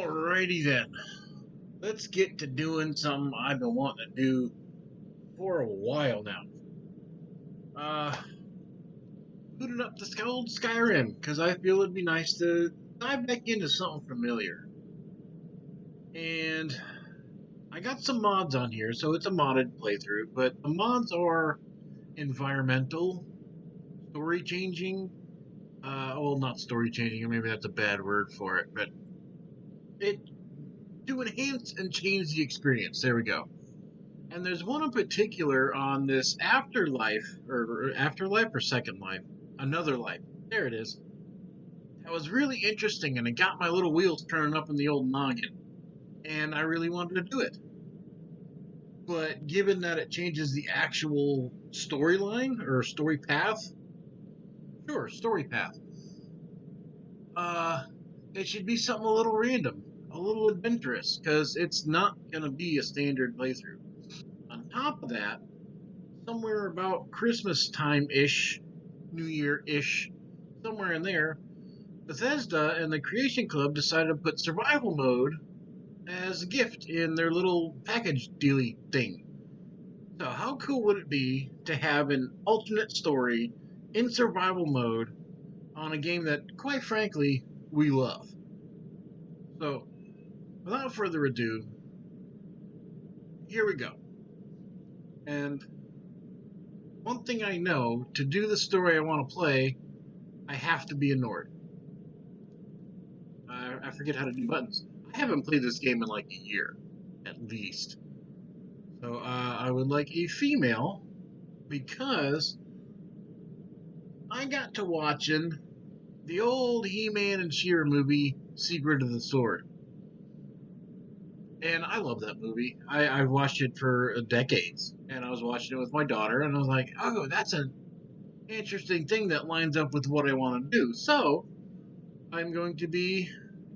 Alrighty then. Let's get to doing something I've been wanting to do for a while now. Booted up the old Skyrim, because I feel it'd be nice to dive back into something familiar. And I got some mods on here, so it's a modded playthrough, but the mods are environmental, story changing, well, not story changing, maybe that's a bad word for it, but it to enhance and change the experience. There we go. And there's one in particular on this afterlife or second life, another life. There it is. That was really interesting, and it got my little wheels turning up in the old noggin. And I really wanted to do it. But given that it changes the actual storyline or story path, sure, story path. It should be something a little random, a little adventurous, because it's not gonna be a standard playthrough. On top of that, somewhere about Christmas time-ish, New Year-ish, somewhere in there, Bethesda and the Creation Club decided to put survival mode as a gift in their little package dealy thing. So how cool would it be to have an alternate story in survival mode on a game that, quite frankly, we love? So, without further ado, here we go. And one thing I know, to do the story I want to play, I have to be a Nord. I forget how to do buttons. I haven't played this game in like a year, at least. So I would like a female, because I got to watching the old He-Man and She-Ra movie, Secret of the Sword. And I love that movie. I've watched it for decades. And I was watching it with my daughter, and I was like, oh, that's an interesting thing that lines up with what I want to do. So, I'm going to be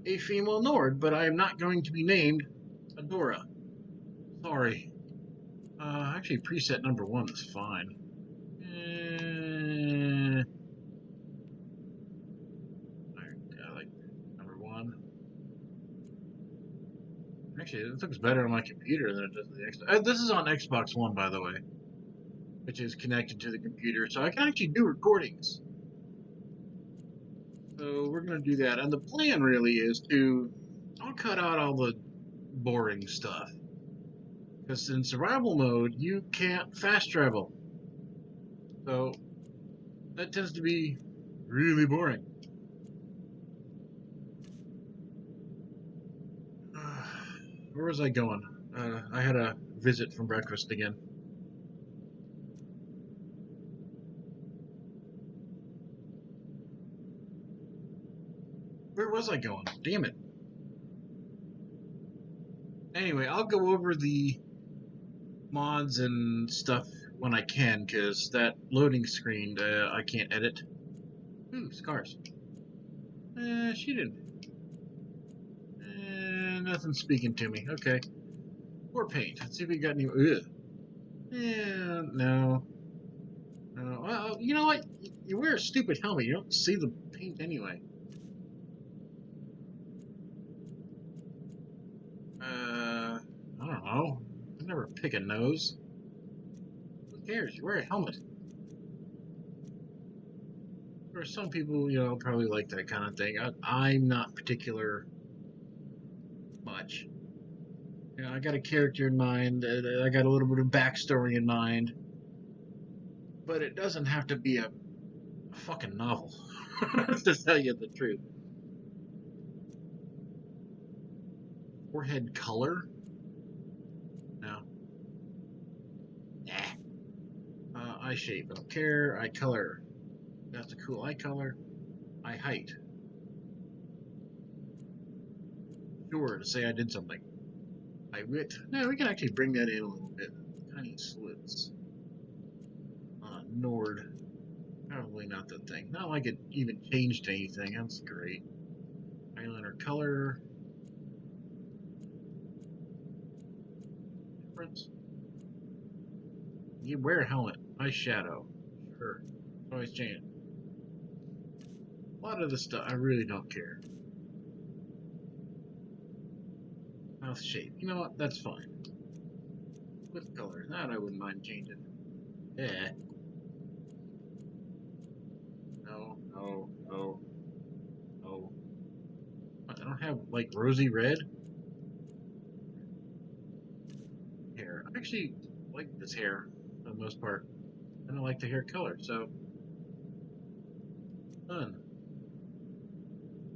a female Nord, but I am not going to be named Adora. Sorry. Actually, preset number 1 is fine. I like number 1. Actually, it looks better on my computer than it does on the Xbox. This is on Xbox One, by the way, which is connected to the computer, so I can actually do recordings. So we're going to do that. And the plan really is I'll cut out all the boring stuff. Because in survival mode, you can't fast travel. So that tends to be really boring. Where was I going? I had a visit from breakfast again. Where was I going? Damn it. Anyway, I'll go over the mods and stuff when I can, because that loading screen I can't edit. Ooh, scars. She didn't. Nothing speaking to me. Okay. Or paint. Let's see if we got any. Ugh. No. No. Well, you know what? You wear a stupid helmet. You don't see the paint anyway. I don't know. I never pick a nose. Who cares? You wear a helmet. For some people, probably like that kind of thing. I'm not particular much. I got a character in mind. I got a little bit of backstory in mind. But it doesn't have to be a fucking novel, to tell you the truth. Forehead color? No. Nah. Eye shape. I don't care. Eye color. That's a cool eye color. Eye height. Sure, to say I did something. Eye width. No, we can actually bring that in a little bit. Tiny slits. Nord. Probably not the thing. Not like it even changed anything. That's great. Eyeliner color. Difference. You wear a helmet. Eye shadow. Sure. Always change. A lot of this stuff, I really don't care. Mouth shape. You know what? That's fine. Lip color. That I wouldn't mind changing. Yeah. No, no, no, no. I don't have, like, rosy red hair. I actually like this hair for the most part. I don't like the hair color, so done.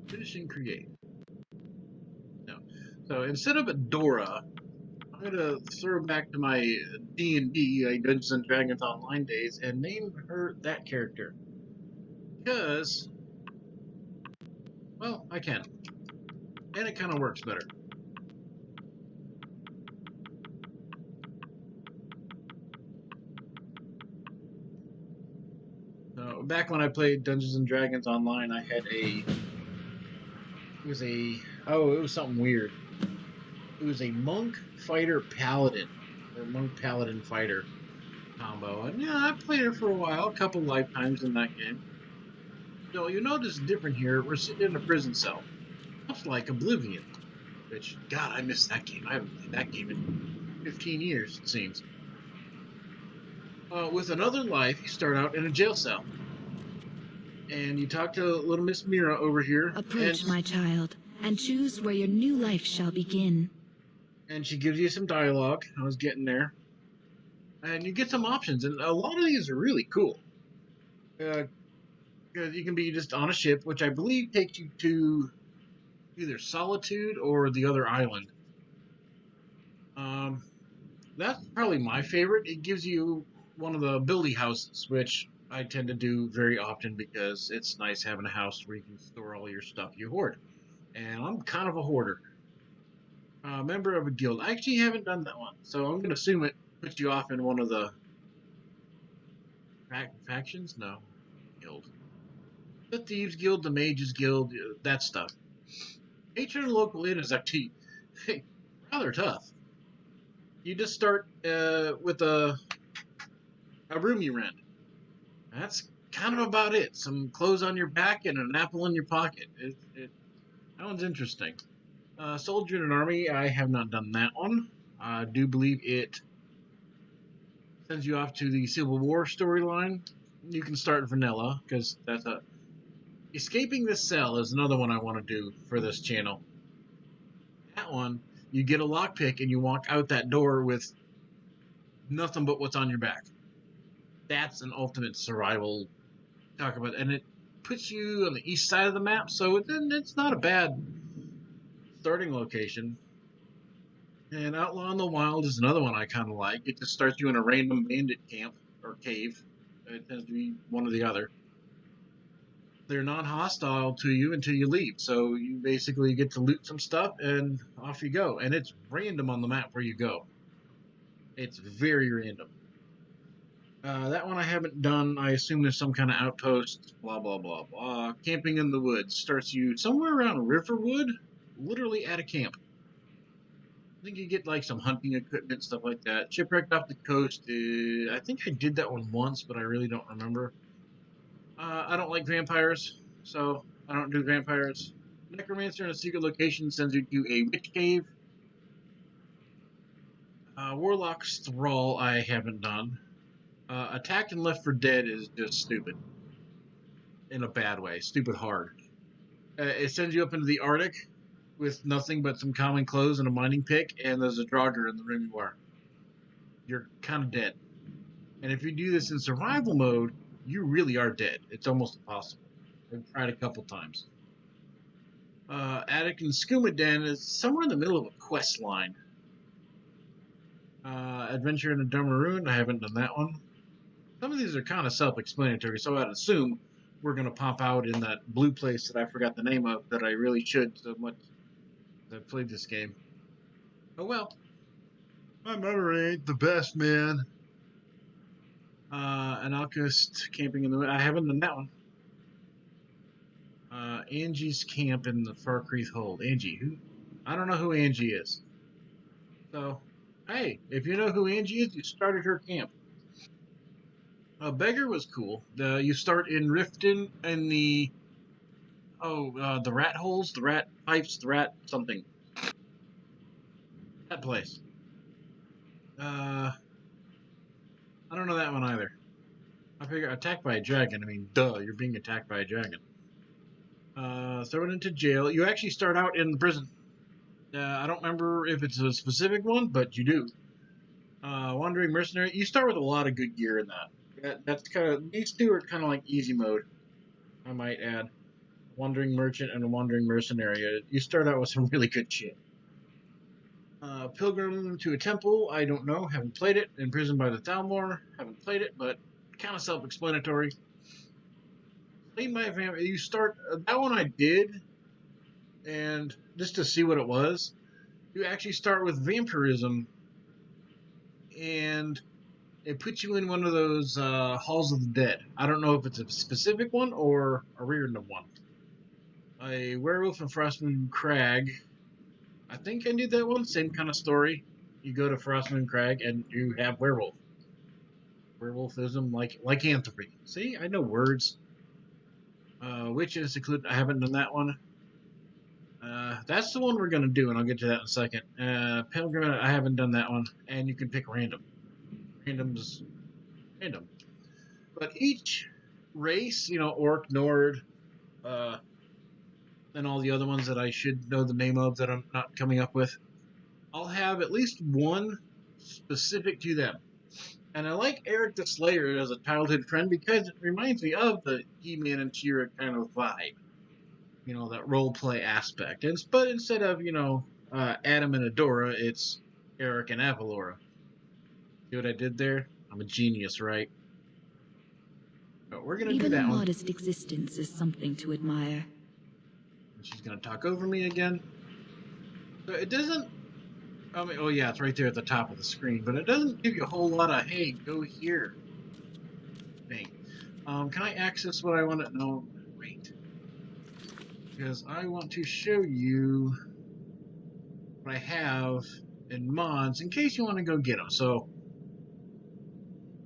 Finishing create. No. So instead of Adora, I'm gonna throw back to my D&D, Dungeons and Dragons Online days, and name her that character. Because, well, I can. And it kind of works better. Back when I played Dungeons and Dragons Online, I had it was something weird. It was a monk fighter paladin, or monk paladin fighter combo. And yeah, I played it for a while, a couple lifetimes in that game. So you notice different here, we're sitting in a prison cell. Much like Oblivion. Which, God, I missed that game. I haven't played that game in 15 years, it seems. With another life, you start out in a jail cell. And you talk to little Miss Mira over here. Approach, my child, and choose where your new life shall begin. And she gives you some dialogue. I was getting there. And you get some options, and a lot of these are really cool. You can be just on a ship, which I believe takes you to either Solitude or the other island. That's probably my favorite. It gives you one of the ability houses, which I tend to do very often because it's nice having a house where you can store all your stuff you hoard. And I'm kind of a hoarder. Member of a guild. I actually haven't done that one, so I'm going to assume it puts you off in one of the factions? No. Guild. The Thieves Guild, the Mages Guild, that stuff. Patron local inn is actually rather tough. You just start with a room you rent. That's kind of about it. Some clothes on your back and an apple in your pocket. That one's interesting. Soldier in an Army, I have not done that one. I do believe it sends you off to the Civil War storyline. You can start vanilla, because that's a... Escaping the Cell is another one I want to do for this channel. That one, you get a lockpick and you walk out that door with nothing but what's on your back. That's an ultimate survival talk about, and it puts you on the east side of the map, so it's not a bad starting location. And Outlaw in the Wild is another one I kind of like. It just starts you in a random bandit camp or cave. It tends to be one or the other. They're non-hostile to you until you leave, so you basically get to loot some stuff and off you go. And it's random on the map where you go. It's very random. That one I haven't done. I assume there's some kind of outpost, blah, blah, blah, blah. Camping in the Woods starts you somewhere around Riverwood, literally at a camp. I think you get like some hunting equipment, stuff like that. Shipwrecked off the coast. I think I did that one once, but I really don't remember. I don't like vampires, so I don't do vampires. Necromancer in a secret location sends you to a witch cave. Warlock's Thrall I haven't done. Attacked and Left for Dead is just stupid. In a bad way. Stupid hard. It sends you up into the Arctic with nothing but some common clothes and a mining pick, and there's a Draugr in the room you are. You're kind of dead. And if you do this in survival mode, you really are dead. It's almost impossible. I've tried a couple times. Attic and Skooma Den is somewhere in the middle of a quest line. Adventure in a Dummeroon, I haven't done that one. Some of these are kind of self-explanatory, so I'd assume we're going to pop out in that blue place that I forgot the name of that I really should so much as I've played this game. Oh well. My memory ain't the best, man. An Alchemist camping in the... I haven't done that one. Angie's camp in the Farcreath Hold. Angie, who? I don't know who Angie is. So, hey, if you know who Angie is, you started her camp. Beggar was cool. You start in Riften in the rat holes, the rat pipes, the rat something. That place. I don't know that one either. I figure attacked by a dragon. I mean, duh, you're being attacked by a dragon. Thrown into jail. You actually start out in the prison. I don't remember if it's a specific one, but you do. Wandering mercenary. You start with a lot of good gear in that. That's kind of, these two are kind of like easy mode, I might add. Wandering merchant and a wandering mercenary. You start out with some really good shit. Pilgrim to a temple. I don't know. Haven't played it. Imprisoned by the Thalmor. Haven't played it, but kind of self-explanatory. Slain by a family. You start that one I did, and just to see what it was, you actually start with vampirism, and it puts you in one of those halls of the dead. I don't know if it's a specific one or a random one. A werewolf in Frostmoon Crag. I think I did that one. Same kind of story. You go to Frostmoon Crag and you have werewolf. Werewolfism, like lycanthropy. See, I know words. Witches include. I haven't done that one. That's the one we're gonna do, and I'll get to that in a second. Pilgrim, I haven't done that one, and you can pick random. Random's random. But each race, Orc, Nord, and all the other ones that I should know the name of that I'm not coming up with, I'll have at least one specific to them. And I like Erik the Slayer as a childhood friend because it reminds me of the He-Man and She-Ra kind of vibe. That role-play aspect. But instead of, Adam and Adora, it's Erik and Avalora. See what I did there? I'm a genius, right? But we're going to do that one. Even a modest existence is something to admire. She's going to talk over me again. So it doesn't... oh yeah, it's right there at the top of the screen. But it doesn't give you a whole lot of, hey, go here thing. Can I access what I want to... No, wait. Because I want to show you what I have in mods in case you want to go get them. So,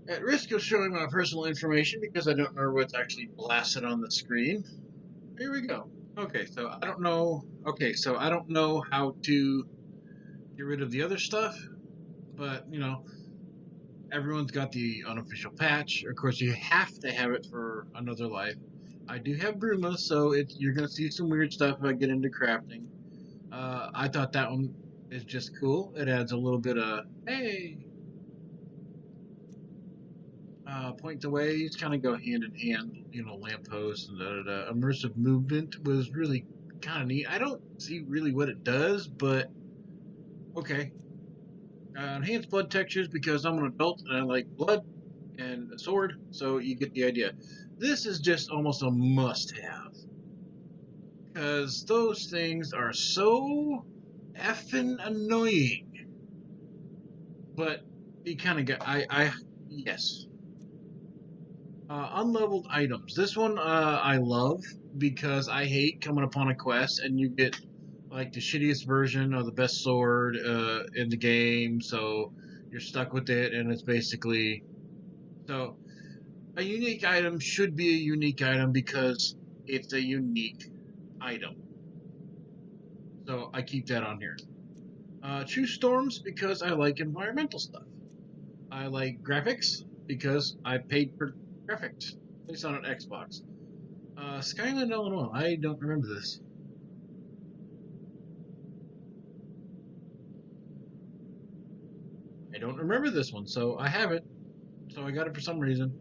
at risk of showing my personal information because I don't know what's actually blasted on the screen, here we go. Okay, so I don't know. Okay, so I don't know how to get rid of the other stuff, but everyone's got the unofficial patch. Of course, you have to have it for another life. I do have Bruma, so you're gonna see some weird stuff if I get into crafting. I thought that one is just cool. It adds a little bit of hey. Point to ways kind of go hand in hand, lampposts and da-da-da. Immersive movement was really kind of neat. I don't see really what it does, but okay. Enhanced blood textures because I'm an adult and I like blood and a sword, so you get the idea. This is just almost a must-have because those things are so effing annoying. But you kind of get, yes. Unleveled items. This one I love because I hate coming upon a quest and you get like the shittiest version of the best sword in the game, so you're stuck with it, and it's basically so a unique item should be a unique item because it's a unique item. So I keep that on here. True Storms because I like environmental stuff. I like graphics because I paid for graphics, at least on an Xbox. Skyland, Illinois. I don't remember this. I don't remember this one, so I have it. So I got it for some reason.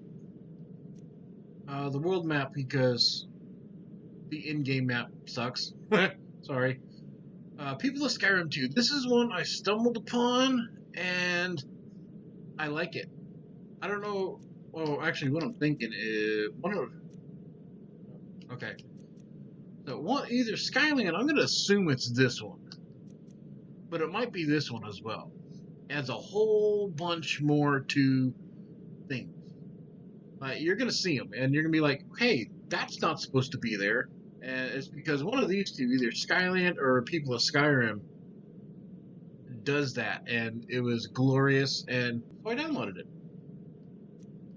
The world map because the in-game map sucks. Sorry. People of Skyrim 2. This is one I stumbled upon, and I like it. I don't know. Well, actually, what I'm thinking is okay. So either Skyland. I'm going to assume it's this one, but it might be this one as well. Adds a whole bunch more to things. You're going to see them, and you're going to be like, hey, that's not supposed to be there. And it's because one of these two, either Skyland or People of Skyrim, does that, and it was glorious, and so I downloaded it.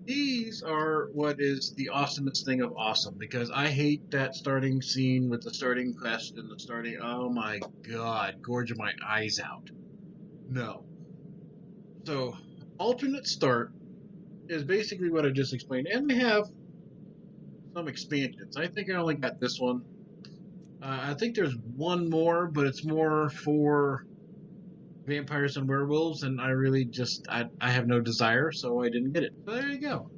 These are what is the awesomest thing of awesome, because I hate that starting scene with the starting quest and the starting, oh my god, gorging my eyes out. No. So, alternate start is basically what I just explained, and they have some expansions. I think I only got this one. I think there's one more, but it's more for vampires and werewolves, and I really just I have no desire, so I didn't get it. So there you go.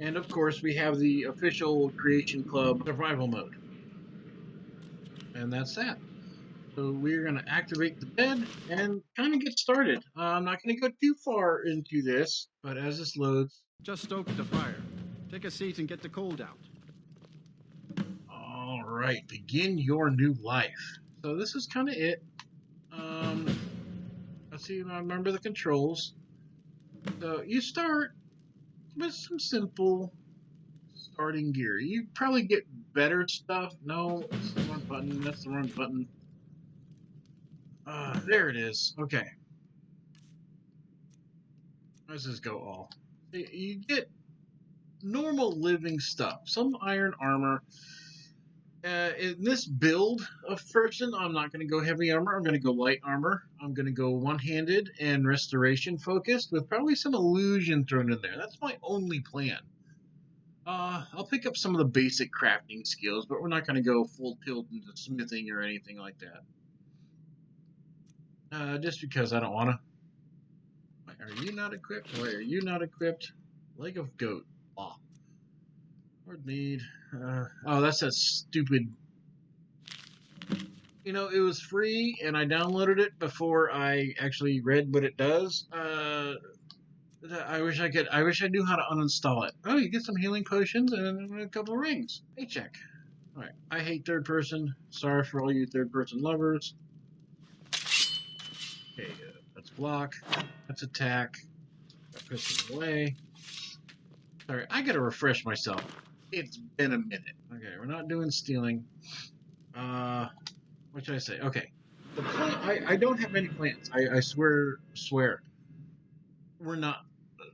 And of course, we have the official Creation Club survival mode, and that's that. So we're going to activate the bed and kind of get started. I'm not going to go too far into this, but as this loads... Just stoked the fire. Take a seat and get the cold out. All right, begin your new life. So this is kind of it. Let's see, I remember the controls. So you start with some simple starting gear. You probably get better stuff. No, that's the wrong button. That's the wrong button. There it is. Okay. Let's just go all. You get normal living stuff. Some iron armor. In this build of person, I'm not going to go heavy armor. I'm going to go light armor. I'm going to go one-handed and restoration focused with probably some illusion thrown in there. That's my only plan. I'll pick up some of the basic crafting skills, but we're not going to go full tilt into smithing or anything like that. Just because I don't want to. Why are you not equipped? Why are you not equipped? Leg of goat. Ah. Hard need. Oh, that's that stupid... You know, it was free, and I downloaded it before I actually read what it does. I wish I knew how to uninstall it. Oh, you get some healing potions and a couple of rings. Paycheck. Alright, I hate third person. Sorry for all you third person lovers. Okay, that's block. That's attack. Push it away. Sorry, I gotta refresh myself. It's been a minute. Okay, we're not doing stealing. What should I say? Okay. The plan, I don't have many plans. I swear. We're not.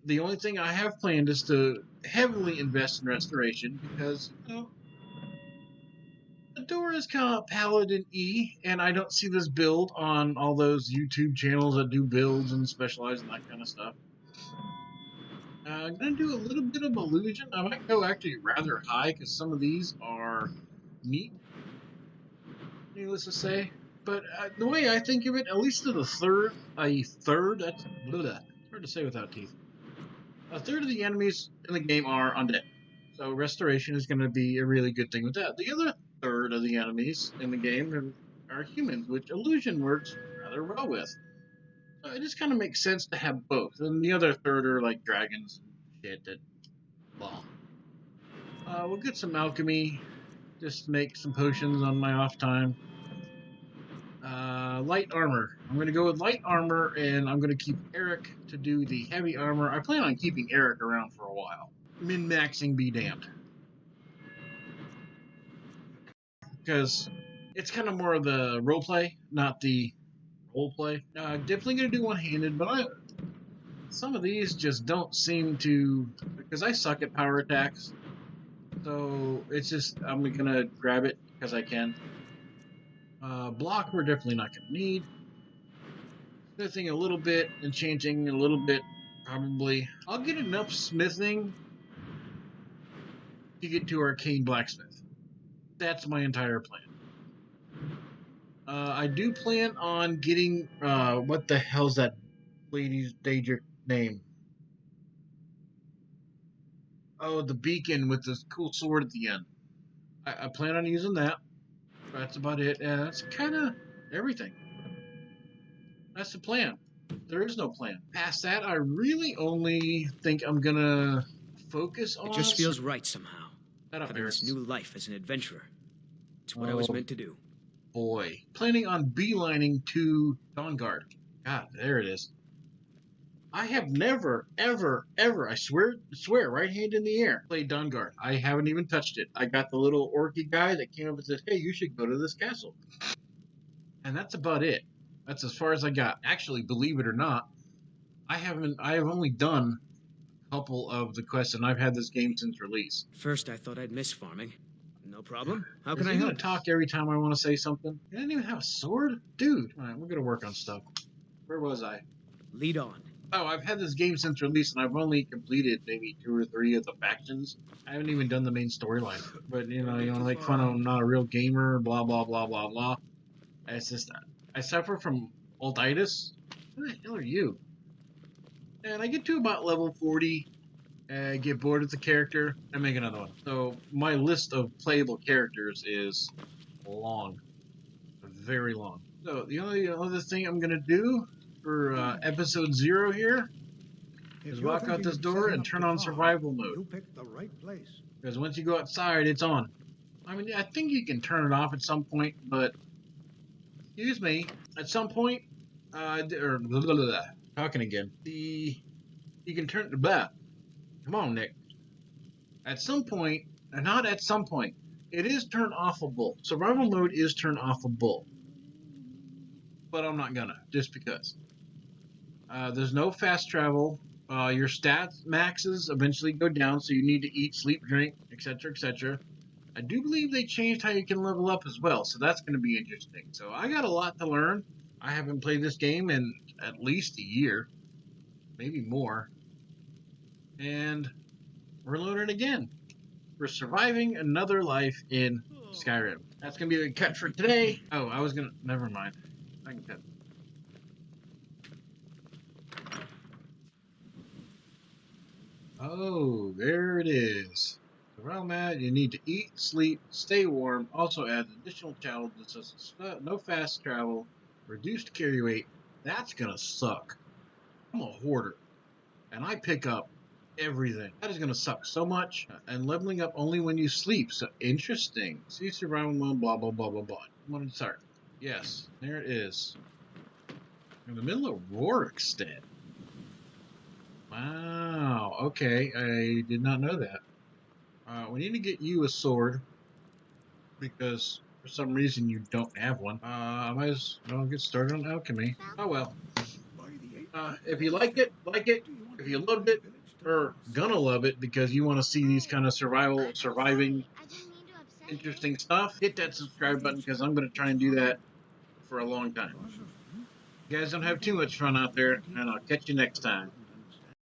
The only thing I have planned is to heavily invest in restoration because, you know, Adora is kind of Paladin-y, and I don't see this build on all those YouTube channels that do builds and specialize in that kind of stuff. I'm going to do a little bit of illusion. I might go actually rather high because some of these are neat, needless to say. But the way I think of it, at least to the third, that's hard to say without teeth. A third of the enemies in the game are undead. So restoration is going to be a really good thing with that. The other third of the enemies in the game are humans, which illusion works rather well with. It just kind of makes sense to have both. And the other third are like dragons and shit that... Well, we'll get some alchemy. Just make some potions on my off time. Light armor. I'm going to go with light armor, and I'm going to keep Erik to do the heavy armor. I plan on keeping Erik around for a while. Min-maxing be damned. Because it's kind of more of the roleplay, not the roleplay. Definitely going to do one-handed, but some of these just don't seem to... Because I suck at power attacks. So it's just, I'm going to grab it because I can. Block we're definitely not going to need. Smithing a little bit, enchanting a little bit, probably. I'll get enough smithing to get to Arcane Blacksmith. That's my entire plan. I do plan on getting, what the hell's that lady's Daedric name? Oh, the beacon with this cool sword at the end. I plan on using that. That's about it. That's kind of everything. That's the plan. There is no plan. Past that, I really only think I'm gonna focus on... It just feels right somehow. Having this new life as an adventurer. It's what I was meant to do. Boy. Planning on beelining to DawnGuard. God, there it is. I have never, ever, I swear, right hand in the air, played DawnGuard. I haven't even touched it. I got the little orky guy that came up and said, hey, you should go to this castle. And that's about it. That's as far as I got. Actually, believe it or not, I have only done a couple of the quests, and I've had this game since release. First, I thought I'd miss farming. No problem. How can I help? Gonna talk every time I want to say something? I didn't even have a sword? Dude. Alright, we're gonna work on stuff. Where was I? Lead on. Oh, I've had this game since release, and I've only completed maybe 2 or 3 of the factions. I haven't even done the main storyline. But, you want to make fun of I'm not a real gamer, blah, blah, blah, blah, blah. It's just, I suffer from ultitis. Who the hell are you? And I get to about level 40, I get bored with the character, and make another one. So, my list of playable characters is long. Very long. So, the only other thing I'm going to do for episode 0 here is walk out this door and turn on survival mode. You picked the right place. Because once you go outside, it's on. I mean, I think you can turn it off at some point, but excuse me, at some point, or blah, blah, blah, talking again. You can turn blah. Come on, Nick. At some point, or not at some point, it is turn offable. Survival mode is turn offable, but I'm not gonna just because. There's no fast travel. Your stats maxes eventually go down, so you need to eat, sleep, drink, etc., etc. I do believe they changed how you can level up as well, so that's going to be interesting. So I got a lot to learn. I haven't played this game in at least a year, maybe more. And we're learning again. We're surviving another life in Skyrim. That's going to be the cut for today. Oh, I was going to... Never mind. I can cut. Oh, there it is. Around that, you need to eat, sleep, stay warm. Also adds additional challenges such as no fast travel, reduced carry weight. That's gonna suck. I'm a hoarder, and I pick up everything. That is gonna suck so much. And leveling up only when you sleep. So interesting. See survival mode. Blah blah blah blah blah. I'm gonna start. Yes, there it is. In the middle of Rorikstead. Wow. Okay, I did not know that. We need to get you a sword, because for some reason you don't have one. I might as well get started on alchemy. Oh well. If you like it, like it. If you loved it, or gonna love it because you want to see these kind of surviving, interesting stuff, hit that subscribe button because I'm going to try and do that for a long time. You guys don't have too much fun out there, and I'll catch you next time.